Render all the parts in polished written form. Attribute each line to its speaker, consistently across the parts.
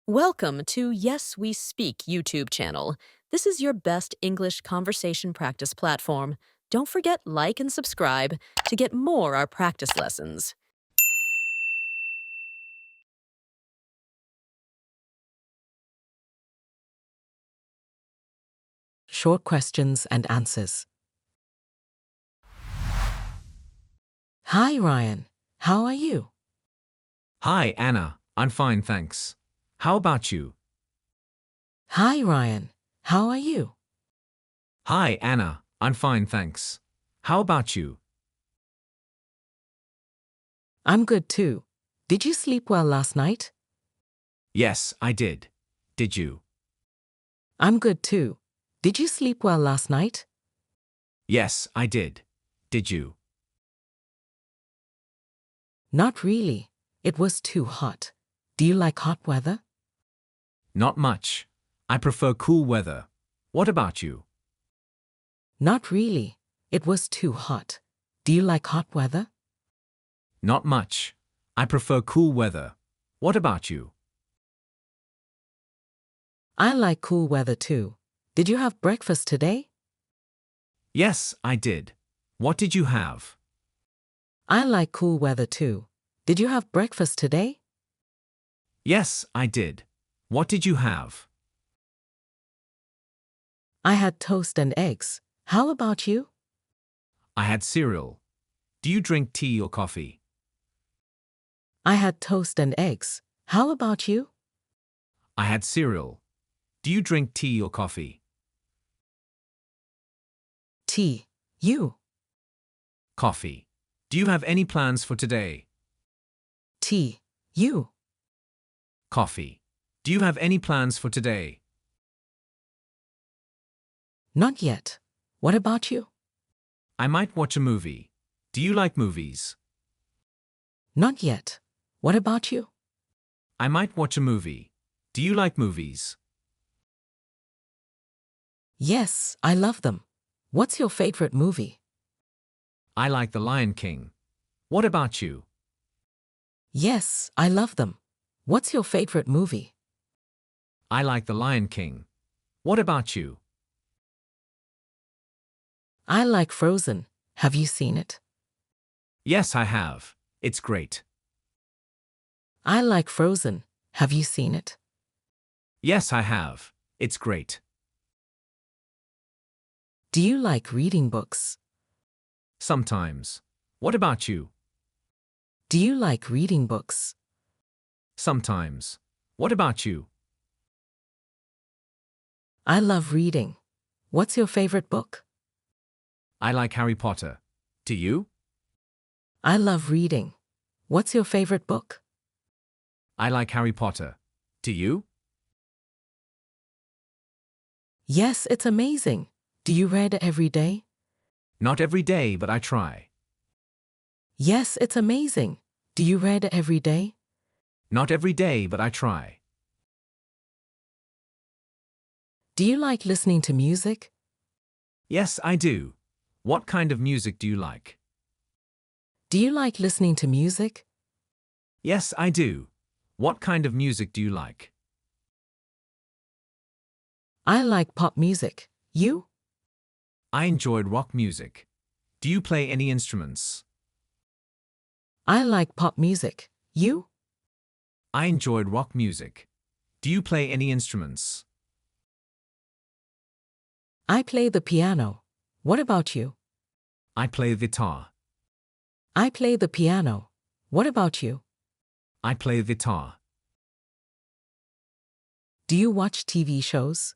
Speaker 1: Welcome to Yes We Speak YouTube channel. This is your best English conversation practice platform. Don't forget like and subscribe to get more our practice lessons.
Speaker 2: Short questions and answers. Hi, Ryan. How are you?
Speaker 3: Hi, Anna. I'm fine, thanks. How about you?
Speaker 2: Hi, Ryan. How are you?
Speaker 3: Hi, Anna. I'm fine, thanks. How about you?
Speaker 2: I'm good too. Did you sleep well last night?
Speaker 3: Yes, I did. Did you?
Speaker 2: I'm good too. Did you sleep well last night?
Speaker 3: Yes, I did. Did you?
Speaker 2: Not really. It was too hot. Do you like hot weather?
Speaker 3: Not much. I prefer cool weather. What about you?
Speaker 2: Not really. It was too hot. Do you like hot weather?
Speaker 3: Not much. I prefer cool weather. What about you?
Speaker 2: I like cool weather too. Did you have breakfast today?
Speaker 3: Yes, I did. What did you have?
Speaker 2: I like cool weather too. Did you have breakfast today?
Speaker 3: Yes, I did. What did you have?
Speaker 2: I had toast and eggs. How about you?
Speaker 3: I had cereal. Do you drink tea or coffee?
Speaker 2: I had toast and eggs. How about you?
Speaker 3: I had cereal. Do you drink tea or coffee?
Speaker 2: Tea. You.
Speaker 3: Coffee. Do you have any plans for today?
Speaker 2: Tea. You.
Speaker 3: Coffee. Do you have any plans for today?
Speaker 2: Not yet. What about you?
Speaker 3: I might watch a movie. Do you like movies?
Speaker 2: Not yet. What about you?
Speaker 3: I might watch a movie. Do you like movies?
Speaker 2: Yes, I love them. What's your favorite movie?
Speaker 3: I like The Lion King. What about you?
Speaker 2: Yes, I love them. What's your favorite movie?
Speaker 3: I like The Lion King. What about you?
Speaker 2: I like Frozen. Have you seen it?
Speaker 3: Yes, I have. It's great.
Speaker 2: I like Frozen. Have you seen it?
Speaker 3: Yes, I have. It's great.
Speaker 2: Do you like reading books?
Speaker 3: Sometimes. What about you?
Speaker 2: Do you like reading books?
Speaker 3: Sometimes. What about you?
Speaker 2: I love reading. What's your favorite book?
Speaker 3: I like Harry Potter. Do you?
Speaker 2: I love reading. What's your favorite book?
Speaker 3: I like Harry Potter. Do you?
Speaker 2: Yes, it's amazing. Do you read every day?
Speaker 3: Not every day, but I try.
Speaker 2: Yes, it's amazing. Do you read every day?
Speaker 3: Not every day, but I try.
Speaker 2: Do you like listening to music?
Speaker 3: Yes, I do. What kind of music do you like?
Speaker 2: Do you like listening to music?
Speaker 3: Yes, I do. What kind of music do you like?
Speaker 2: I like pop music. You?
Speaker 3: I enjoyed rock music. Do you play any instruments?
Speaker 2: I like pop music. You?
Speaker 3: I enjoyed rock music. Do you play any instruments?
Speaker 2: I play the piano. What about you?
Speaker 3: I play guitar.
Speaker 2: I play the piano. What about you?
Speaker 3: I play guitar.
Speaker 2: Do you watch TV shows?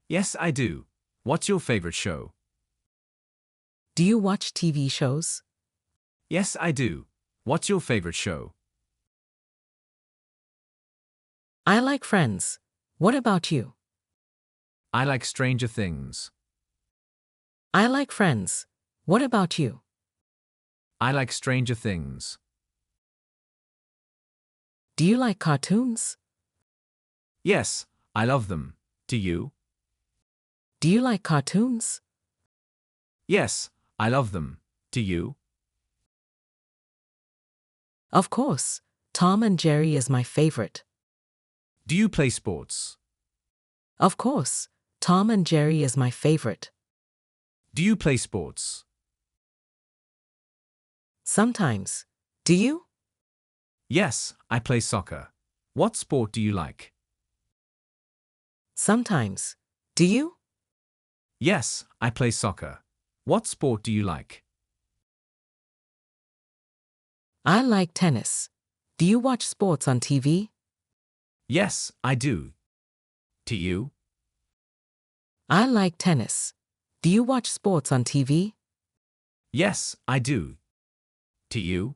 Speaker 3: Yes, I do. What's your favorite show?
Speaker 2: Do you watch TV shows?
Speaker 3: Yes, I do. What's your favorite show?
Speaker 2: I like Friends. What about you?
Speaker 3: I like Stranger Things.
Speaker 2: I like Friends. What about you?
Speaker 3: I like Stranger Things.
Speaker 2: Do you like cartoons?
Speaker 3: Yes, I love them. Do you?
Speaker 2: Do you like cartoons?
Speaker 3: Yes, I love them. Do you?
Speaker 2: Of course. Tom and Jerry is my favorite.
Speaker 3: Do you play sports?
Speaker 2: Of course, Tom and Jerry is my favorite.
Speaker 3: Do you play sports?
Speaker 2: Sometimes. Do you?
Speaker 3: Yes, I play soccer. What sport do you like?
Speaker 2: Sometimes. Do you?
Speaker 3: Yes, I play soccer. What sport do you like?
Speaker 2: I like tennis. Do you watch sports on TV?
Speaker 3: Yes, I do. Do you?
Speaker 2: I like tennis. Do you watch sports on TV?
Speaker 3: Yes, I do. Do you?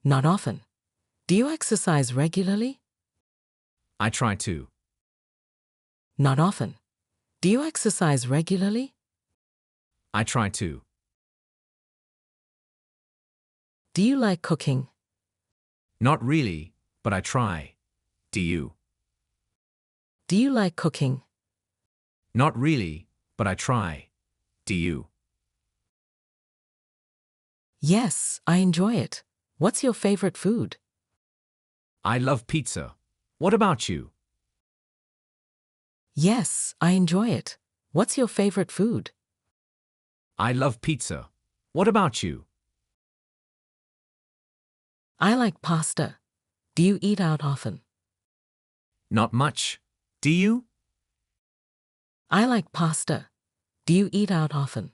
Speaker 2: Not often. Do you exercise regularly?
Speaker 3: I try to.
Speaker 2: Not often. Do you exercise regularly?
Speaker 3: I try to.
Speaker 2: Do you like cooking?
Speaker 3: Not really, but I try. Do you?
Speaker 2: Do you like cooking?
Speaker 3: Not really, but I try. Do you?
Speaker 2: Yes, I enjoy it. What's your favorite food?
Speaker 3: I love pizza. What about you?
Speaker 2: Yes, I enjoy it. What's your favorite food?
Speaker 3: I love pizza. What about you?
Speaker 2: I like pasta. Do you eat out often?
Speaker 3: Not much. Do you?
Speaker 2: I like pasta. Do you eat out often?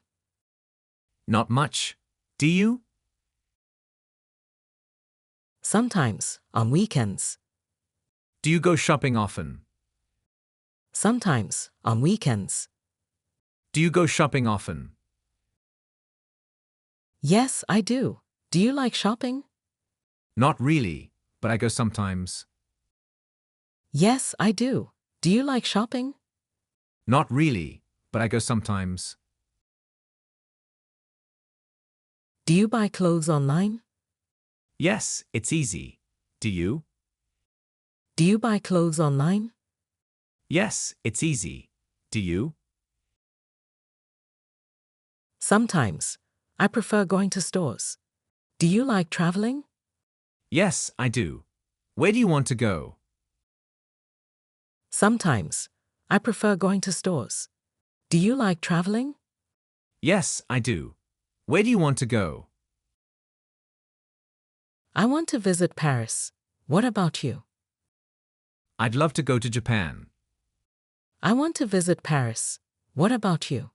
Speaker 3: Not much. Do you?
Speaker 2: Sometimes, on weekends.
Speaker 3: Do you go shopping often?
Speaker 2: Sometimes, on weekends.
Speaker 3: Do you go shopping often?
Speaker 2: Yes, I do. Do you like shopping?
Speaker 3: Not really, but I go sometimes.
Speaker 2: Yes, I do. Do you like shopping?
Speaker 3: Not really, but I go sometimes.
Speaker 2: Do you buy clothes online?
Speaker 3: Yes, it's easy. Do you?
Speaker 2: Do you buy clothes online?
Speaker 3: Yes, it's easy. Do you?
Speaker 2: Sometimes. I prefer going to stores. Do you like traveling?
Speaker 3: Yes, I do. Where do you want to go?
Speaker 2: Sometimes. I prefer going to stores. Do you like traveling?
Speaker 3: Yes, I do. Where do you want to go?
Speaker 2: I want to visit Paris. What about you?
Speaker 3: I'd love to go to Japan.
Speaker 2: I want to visit Paris. What about you?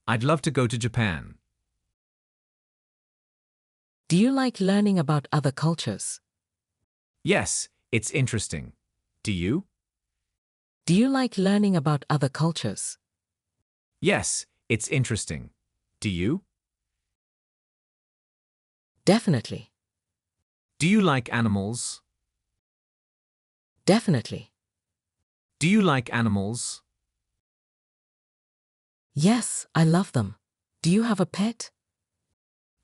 Speaker 3: I'd love to go to Japan.
Speaker 2: Do you like learning about other cultures?
Speaker 3: Yes, it's interesting. Do you?
Speaker 2: Do you like learning about other cultures?
Speaker 3: Yes, it's interesting. Do you?
Speaker 2: Definitely.
Speaker 3: Do you like animals?
Speaker 2: Definitely.
Speaker 3: Do you like animals?
Speaker 2: Yes, I love them. Do you have a pet?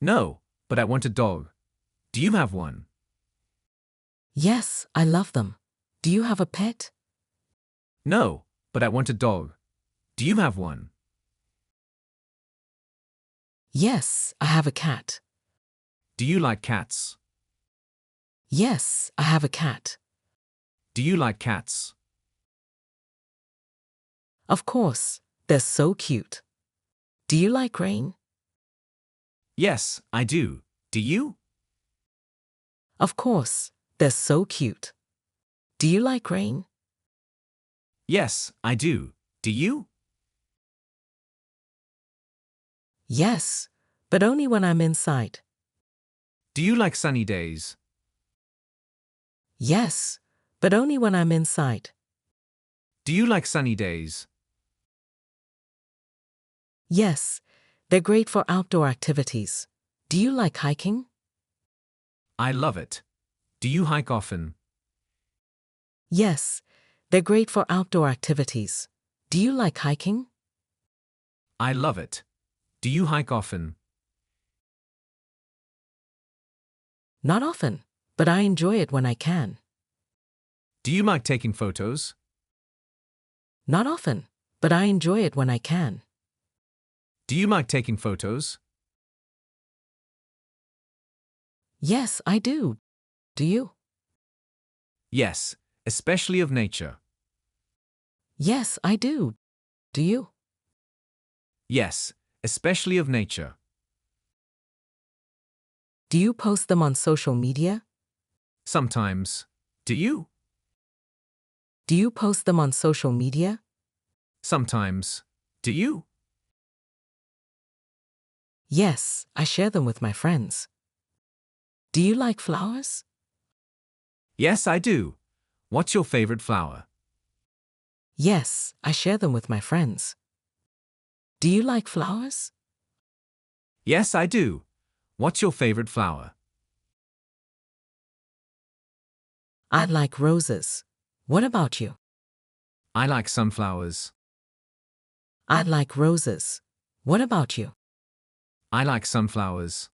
Speaker 3: No, but I want a dog. Do you have one?
Speaker 2: Yes, I love them. Do you have a pet?
Speaker 3: No, but I want a dog. Do you have one?
Speaker 2: Yes, I have a cat.
Speaker 3: Do you like cats?
Speaker 2: Yes, I have a cat.
Speaker 3: Do you like cats?
Speaker 2: Of course, they're so cute. Do you like rain?
Speaker 3: Yes, I do. Do you?
Speaker 2: Of course, they're so cute. Do you like rain?
Speaker 3: Yes, I do. Do you?
Speaker 2: Yes, but only when I'm inside.
Speaker 3: Do you like sunny days?
Speaker 2: Yes, but only when I'm inside.
Speaker 3: Do you like sunny days?
Speaker 2: Yes, they're great for outdoor activities. Do you like hiking?
Speaker 3: I love it. Do you hike often?
Speaker 2: Yes, they're great for outdoor activities. Do you like hiking?
Speaker 3: I love it. Do you hike often?
Speaker 2: Not often, but I enjoy it when I can.
Speaker 3: Do you like taking photos?
Speaker 2: Not often, but I enjoy it when I can.
Speaker 3: Do you like taking photos?
Speaker 2: Yes, I do. Do you?
Speaker 3: Yes, especially of nature.
Speaker 2: Yes, I do. Do you?
Speaker 3: Yes, especially of nature.
Speaker 2: Do you post them on social media?
Speaker 3: Sometimes. Do you?
Speaker 2: Do you post them on social media?
Speaker 3: Sometimes. Do you?
Speaker 2: Yes, I share them with my friends. Do you like flowers?
Speaker 3: Yes, I do. What's your favorite flower?
Speaker 2: Yes, I share them with my friends. Do you like flowers?
Speaker 3: Yes, I do. What's your favorite flower?
Speaker 2: I like roses. What about you?
Speaker 3: I like sunflowers.
Speaker 2: I like roses. What about you?
Speaker 3: I like sunflowers.